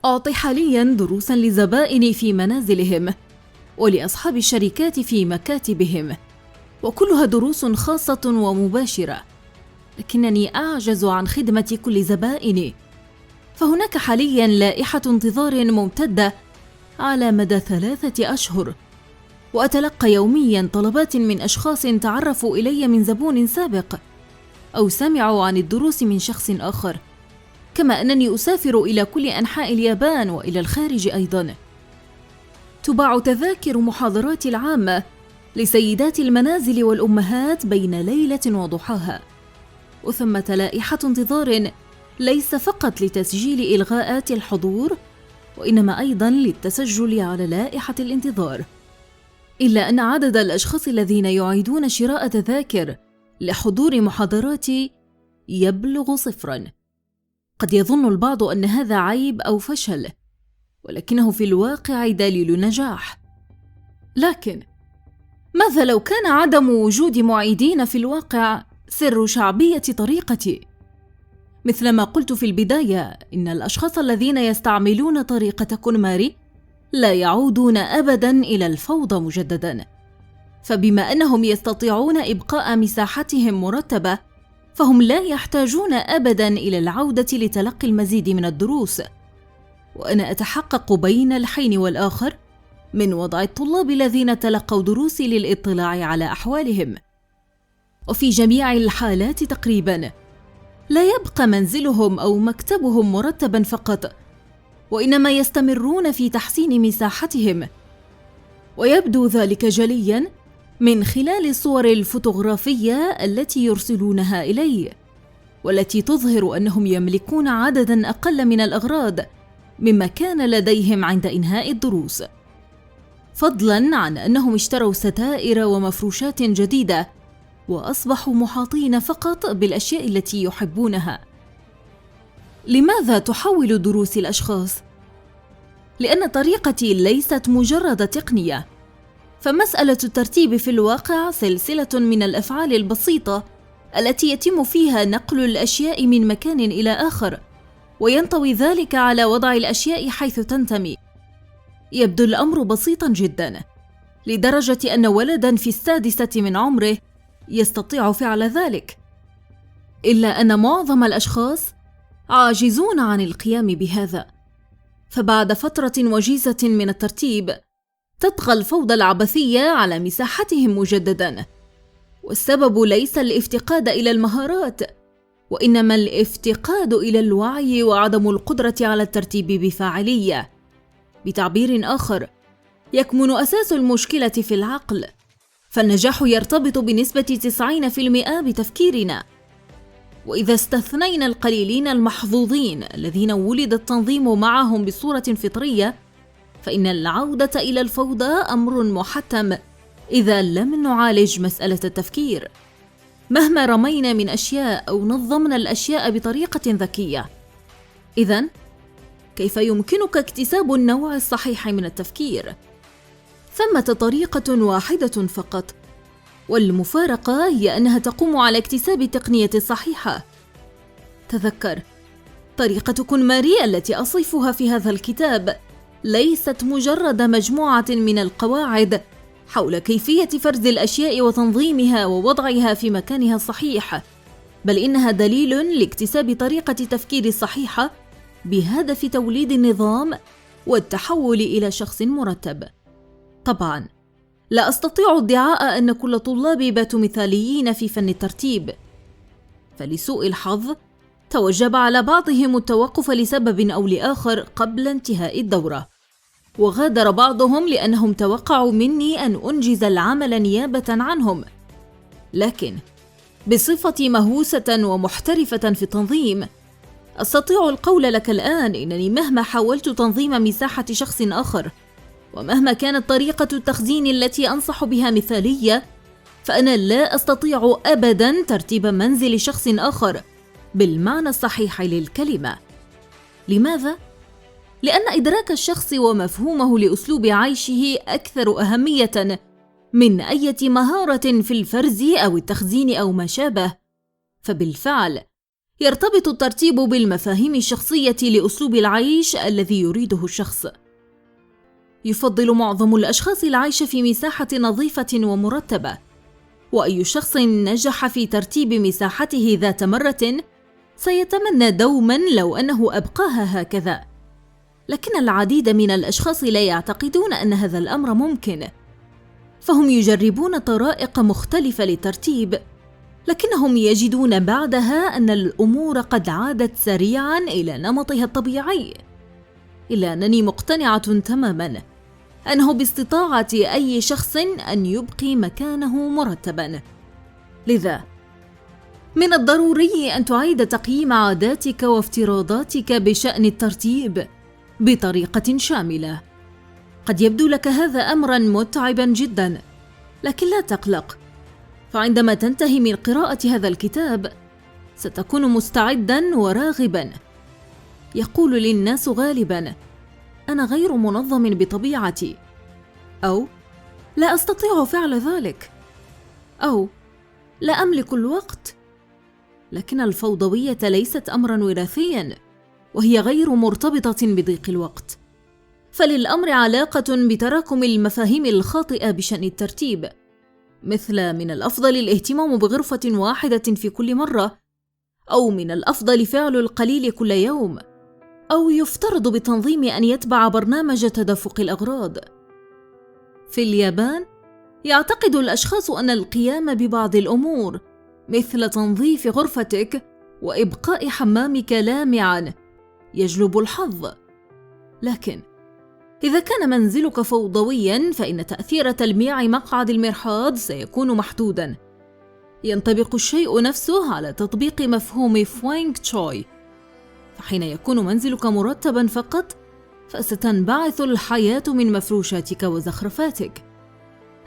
أعطي حالياً دروساً لزبائني في منازلهم ولأصحاب الشركات في مكاتبهم، وكلها دروس خاصة ومباشرة، لكنني أعجز عن خدمة كل زبائني. فهناك حالياً لائحة انتظار ممتدة على مدى 3 أشهر، وأتلقى يومياً طلبات من أشخاص تعرفوا إلي من زبون سابق أو سمعوا عن الدروس من شخص آخر، كما أنني أسافر إلى كل أنحاء اليابان وإلى الخارج أيضاً. تباع تذاكر محاضرات العامة لسيدات المنازل والأمهات بين ليلة وضحاها، وثمة لائحة انتظار ليس فقط لتسجيل إلغاءات الحضور، وإنما أيضاً للتسجل على لائحة الانتظار. إلا أن عدد الأشخاص الذين يعيدون شراء تذاكر لحضور محاضراتي يبلغ 0. قد يظن البعض أن هذا عيب أو فشل، ولكنه في الواقع دليل نجاح. لكن ماذا لو كان عدم وجود معيدين في الواقع سر شعبية طريقتي؟ مثلما قلت في البداية، إن الأشخاص الذين يستعملون طريقة كونماري لا يعودون أبداً إلى الفوضى مجدداً، فبما أنهم يستطيعون إبقاء مساحتهم مرتبة، فهم لا يحتاجون أبداً إلى العودة لتلقي المزيد من الدروس. وأنا أتحقق بين الحين والآخر من وضع الطلاب الذين تلقوا دروسي للإطلاع على أحوالهم، وفي جميع الحالات تقريباً لا يبقى منزلهم أو مكتبهم مرتباً فقط، وإنما يستمرون في تحسين مساحتهم، ويبدو ذلك جلياً من خلال الصور الفوتوغرافية التي يرسلونها إلي، والتي تظهر أنهم يملكون عدداً أقل من الأغراض مما كان لديهم عند إنهاء الدروس، فضلاً عن أنهم اشتروا ستائر ومفروشات جديدة وأصبحوا محاطين فقط بالأشياء التي يحبونها. لماذا تحول دروس الأشخاص؟ لأن طريقتي ليست مجرد تقنية، فمسألة الترتيب في الواقع سلسلة من الأفعال البسيطة التي يتم فيها نقل الأشياء من مكان إلى آخر، وينطوي ذلك على وضع الأشياء حيث تنتمي. يبدو الأمر بسيطاً جداً، لدرجة أن ولداً في 6 من عمره يستطيع فعل ذلك، إلا أن معظم الأشخاص عاجزون عن القيام بهذا. فبعد فترة وجيزة من الترتيب تطغى الفوضى العبثية على مساحتهم مجدداً، والسبب ليس الافتقاد إلى المهارات، وإنما الافتقاد إلى الوعي وعدم القدرة على الترتيب بفاعلية. بتعبير آخر، يكمن أساس المشكلة في العقل، فالنجاح يرتبط بنسبة 90% بتفكيرنا. وإذا استثنينا القليلين المحظوظين الذين ولد التنظيم معهم بصورة فطرية، فإن العودة إلى الفوضى أمر محتم إذا لم نعالج مسألة التفكير، مهما رمينا من أشياء أو نظمنا الأشياء بطريقة ذكية. إذن كيف يمكنك اكتساب النوع الصحيح من التفكير؟ ثمة طريقة واحدة فقط، والمفارقة هي أنها تقوم على اكتساب التقنية الصحيحة. تذكر، طريقة كونماري التي أصفها في هذا الكتاب ليست مجرد مجموعة من القواعد حول كيفية فرز الأشياء وتنظيمها ووضعها في مكانها الصحيح، بل إنها دليل لاكتساب طريقة تفكير صحيحة بهدف توليد النظام والتحول إلى شخص مرتب. طبعاً لا أستطيع ادعاء أن كل طلابي باتوا مثاليين في فن الترتيب، فلسوء الحظ توجب على بعضهم التوقف لسبب أو لآخر قبل انتهاء الدورة، وغادر بعضهم لأنهم توقعوا مني أن أنجز العمل نيابة عنهم. لكن بصفتي مهووسة ومحترفة في التنظيم، أستطيع القول لك الآن إنني مهما حاولت تنظيم مساحة شخص آخر، ومهما كانت طريقة التخزين التي أنصح بها مثالية، فأنا لا أستطيع أبداً ترتيب منزل شخص آخر بالمعنى الصحيح للكلمة. لماذا؟ لأن إدراك الشخص ومفهومه لأسلوب عيشه أكثر أهمية من أي مهارة في الفرز أو التخزين أو ما شابه. فبالفعل يرتبط الترتيب بالمفاهيم الشخصية لأسلوب العيش الذي يريده الشخص. يفضل معظم الأشخاص العيش في مساحة نظيفة ومرتبة، وأي شخص نجح في ترتيب مساحته ذات مرة سيتمنى دوما لو أنه أبقاها هكذا. لكن العديد من الأشخاص لا يعتقدون أن هذا الأمر ممكن، فهم يجربون طرائق مختلفة للترتيب، لكنهم يجدون بعدها أن الأمور قد عادت سريعا إلى نمطها الطبيعي. إلا أنني مقتنعة تماما أنه باستطاعة أي شخص أن يبقي مكانه مرتبا. لذا من الضروري أن تعيد تقييم عاداتك وافتراضاتك بشأن الترتيب بطريقة شاملة. قد يبدو لك هذا أمرا متعبا جدا، لكن لا تقلق، فعندما تنتهي من قراءة هذا الكتاب ستكون مستعدا وراغبا. يقول للناس غالبا: أنا غير منظم بطبيعتي، أو لا أستطيع فعل ذلك، أو لا أملك الوقت. لكن الفوضوية ليست أمرا وراثيا، وهي غير مرتبطة بضيق الوقت، فللأمر علاقة بتراكم المفاهيم الخاطئة بشأن الترتيب، مثل من الأفضل الاهتمام بغرفة واحدة في كل مرة، أو من الأفضل فعل القليل كل يوم، أو يفترض بالتنظيم أن يتبع برنامج تدفق الأغراض. في اليابان يعتقد الأشخاص أن القيام ببعض الأمور مثل تنظيف غرفتك وإبقاء حمامك لامعاً يجلب الحظ. لكن إذا كان منزلك فوضوياً فإن تأثير تلميع مقعد المرحاض سيكون محدوداً. ينطبق الشيء نفسه على تطبيق مفهوم فوينغ تشوي، فحين يكون منزلك مرتباً فقط فستنبعث الحياة من مفروشاتك وزخرفاتك.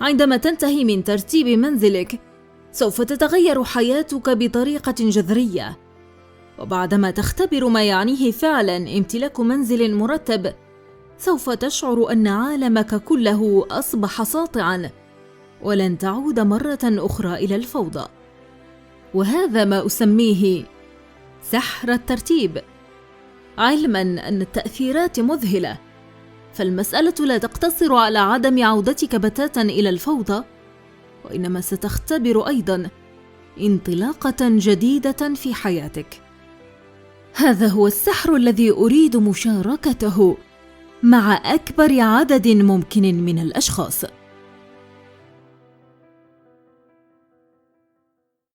عندما تنتهي من ترتيب منزلك سوف تتغير حياتك بطريقة جذرية، وبعدما تختبر ما يعنيه فعلا امتلاك منزل مرتب سوف تشعر أن عالمك كله أصبح ساطعا ولن تعود مرة أخرى إلى الفوضى. وهذا ما أسميه سحر الترتيب، علما أن التأثيرات مذهلة، فالمسألة لا تقتصر على عدم عودتك بتاتا إلى الفوضى، وإنما ستختبر أيضا انطلاقة جديدة في حياتك. هذا هو السحر الذي أريد مشاركته مع أكبر عدد ممكن من الأشخاص.